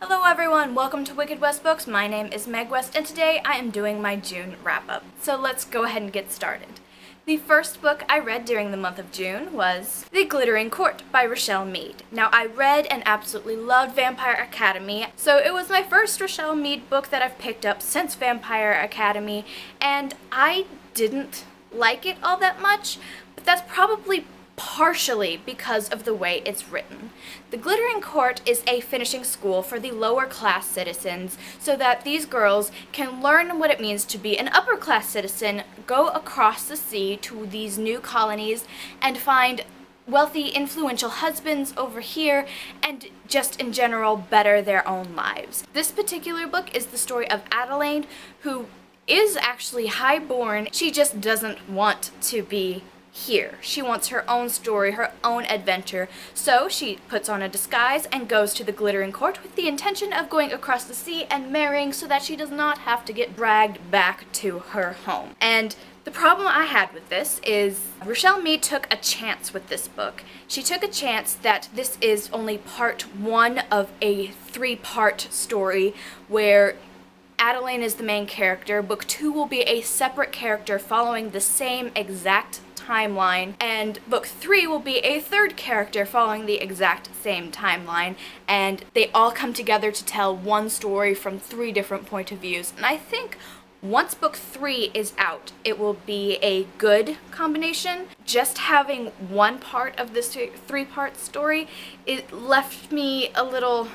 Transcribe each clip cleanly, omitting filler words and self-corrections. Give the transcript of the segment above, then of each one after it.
Hello everyone, welcome to Wicked West Books. My name is Meg West and today I am doing my June wrap-up. So let's go ahead and get started. The first book I read during the month of June was The Glittering Court by Rochelle Mead. Now I read and absolutely loved Vampire Academy, so it was my first Rochelle Mead book that I've picked up since Vampire Academy, and I didn't like it all that much, but that's probably partially because of the way it's written. The Glittering Court is a finishing school for the lower class citizens so that these girls can learn what it means to be an upper class citizen, go across the sea to these new colonies and find wealthy, influential husbands over here, and just in general better their own lives. This particular book is the story of Adelaide, who is actually highborn. She just doesn't want to be here. She wants her own story, her own adventure, so she puts on a disguise and goes to the Glittering Court with the intention of going across the sea and marrying so that she does not have to get dragged back to her home. And the problem I had with this is Rochelle Mead took a chance with this book. She took a chance that this is only part one of a three-part story where Adeline is the main character. Book 2 will be a separate character following the same exact timeline, and book 3 will be a third character following the exact same timeline, and they all come together to tell one story from 3 different point of views. And I think once book 3 is out, it will be a good combination. Just having one part of this 3-part story, it left me a little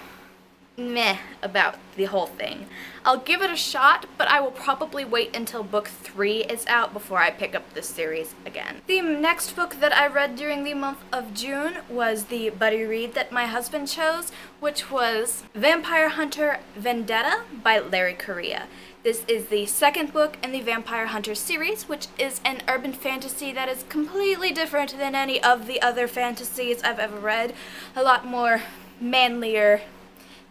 meh about the whole thing. I'll give it a shot, but I will probably wait until book 3 is out before I pick up this series again. The next book that I read during the month of June was the buddy read that my husband chose, which was Vampire Hunter Vendetta by Larry Correia. This is the second book in the Vampire Hunter series, which is an urban fantasy that is completely different than any of the other fantasies I've ever read. A lot more manlier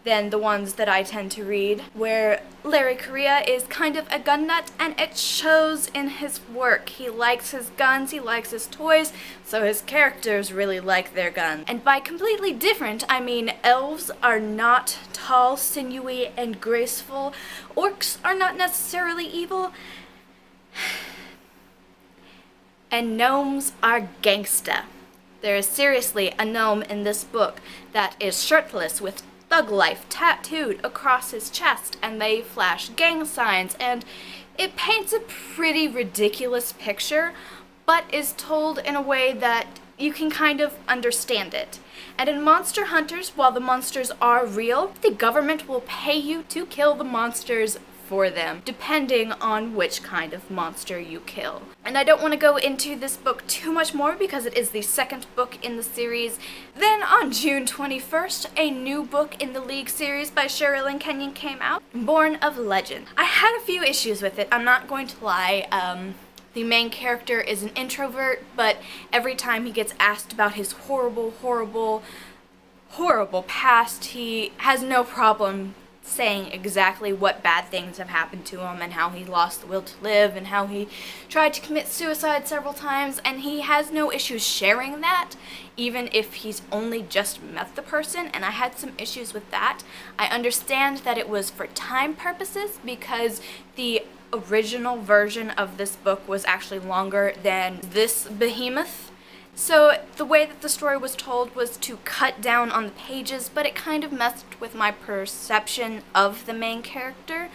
than the ones that I tend to read, where Larry Correia is kind of a gun nut, and it shows in his work. He likes his guns, he likes his toys, so his characters really like their guns. And by completely different, I mean elves are not tall, sinewy, and graceful. Orcs are not necessarily evil. And gnomes are gangsta. There is seriously a gnome in this book that is shirtless with thug life tattooed across his chest, and they flash gang signs, and it paints a pretty ridiculous picture, but is told in a way that you can kind of understand it. And in Monster Hunters, while the monsters are real, the government will pay you to kill the monsters for them, depending on which kind of monster you kill. And I don't want to go into this book too much more because it is the second book in the series. Then on June 21st, a new book in the League series by Sherilyn Kenyon came out, Born of Legend. I had a few issues with it, I'm not going to lie. The main character is an introvert, but every time he gets asked about his horrible past, he has no problem saying exactly what bad things have happened to him and how he lost the will to live and how he tried to commit suicide several times, and he has no issues sharing that, even if he's only just met the person, and I had some issues with that. I understand that it was for time purposes because the original version of this book was actually longer than this behemoth. So the way that the story was told was to cut down on the pages, but it kind of messed with my perception of the main character.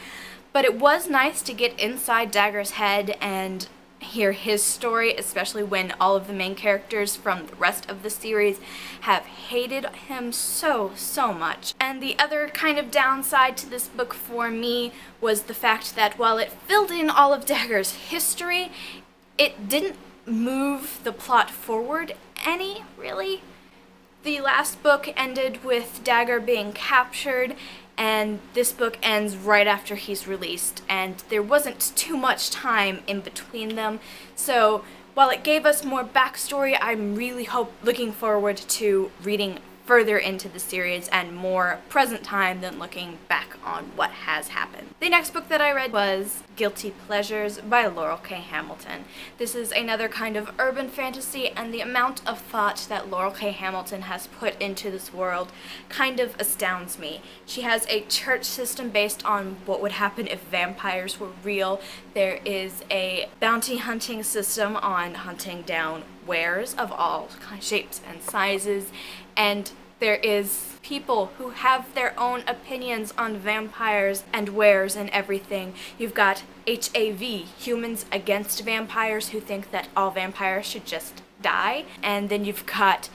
But it was nice to get inside Dagger's head and hear his story, especially when all of the main characters from the rest of the series have hated him so much. And the other kind of downside to this book for me was the fact that while it filled in all of Dagger's history, it didn't move the plot forward any, really. The last book ended with Dagger being captured, and this book ends right after he's released, and there wasn't too much time in between them. So while it gave us more backstory, I'm really looking forward to reading further into the series and more present time than looking back on what has happened. The next book that I read was Guilty Pleasures by Laurel K. Hamilton. This is another kind of urban fantasy, and the amount of thought that Laurel K. Hamilton has put into this world kind of astounds me. She has a church system based on what would happen if vampires were real. There is a bounty hunting system on hunting down wares of all shapes and sizes, and there is people who have their own opinions on vampires and wares and everything. You've got HAV, humans against vampires, who think that all vampires should just die, and then you've got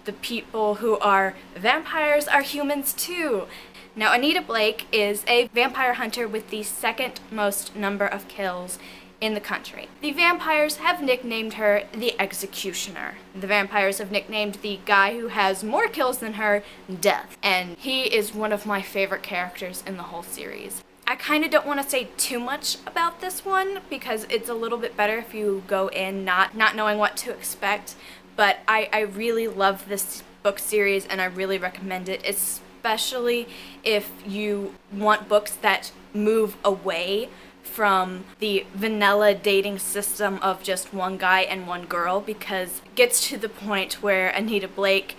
the people who are vampires are humans too. Now, Anita Blake is a vampire hunter with the second most number of kills in the country. The vampires have nicknamed her the Executioner. The vampires have nicknamed the guy who has more kills than her Death, and he is one of my favorite characters in the whole series. I kind of don't want to say too much about this one because it's a little bit better if you go in not knowing what to expect, but I really love this book series and I really recommend it, especially if you want books that move away from the vanilla dating system of just one guy and one girl, because it gets to the point where Anita Blake,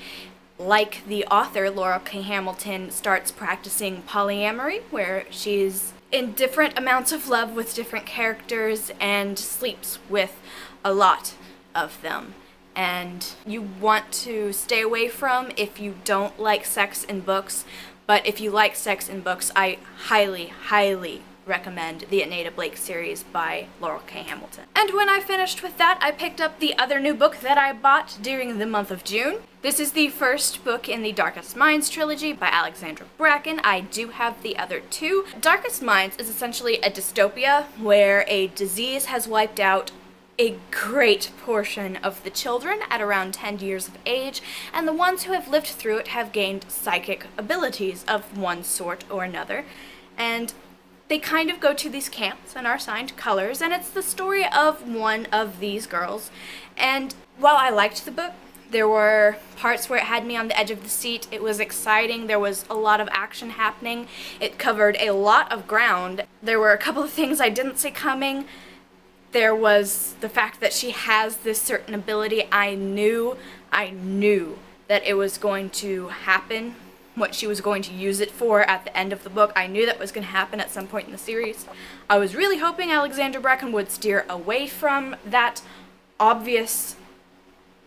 like the author Laurel K. Hamilton, starts practicing polyamory, where she's in different amounts of love with different characters and sleeps with a lot of them. And you want to stay away from if you don't like sex in books, but if you like sex in books, I highly recommend the Anita Blake series by Laurel K. Hamilton. And when I finished with that, I picked up the other new book that I bought during the month of June. This is the first book in the Darkest Minds trilogy by Alexandra Bracken. I do have the other two. Darkest Minds is essentially a dystopia where a disease has wiped out a great portion of the children at around 10 years of age, and the ones who have lived through it have gained psychic abilities of one sort or another. And they kind of go to these camps and are assigned colors, and it's the story of one of these girls. And while I liked the book, there were parts where it had me on the edge of the seat. It was exciting. There was a lot of action happening. It covered a lot of ground. There were a couple of things I didn't see coming. There was the fact that she has this certain ability. I knew that it was going to happen, what she was going to use it for at the end of the book. I knew that was going to happen at some point in the series. I was really hoping Alexandra Bracken would steer away from that obvious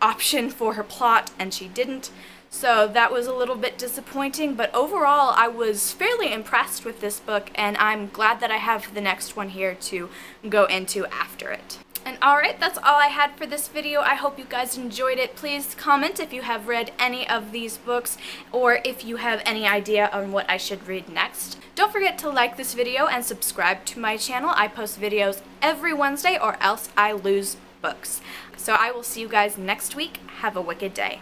option for her plot, and she didn't. So that was a little bit disappointing, but overall I was fairly impressed with this book, and I'm glad that I have the next one here to go into after it. And alright, that's all I had for this video. I hope you guys enjoyed it. Please comment if you have read any of these books, or if you have any idea on what I should read next. Don't forget to like this video and subscribe to my channel. I post videos every Wednesday, or else I lose books. So I will see you guys next week. Have a wicked day.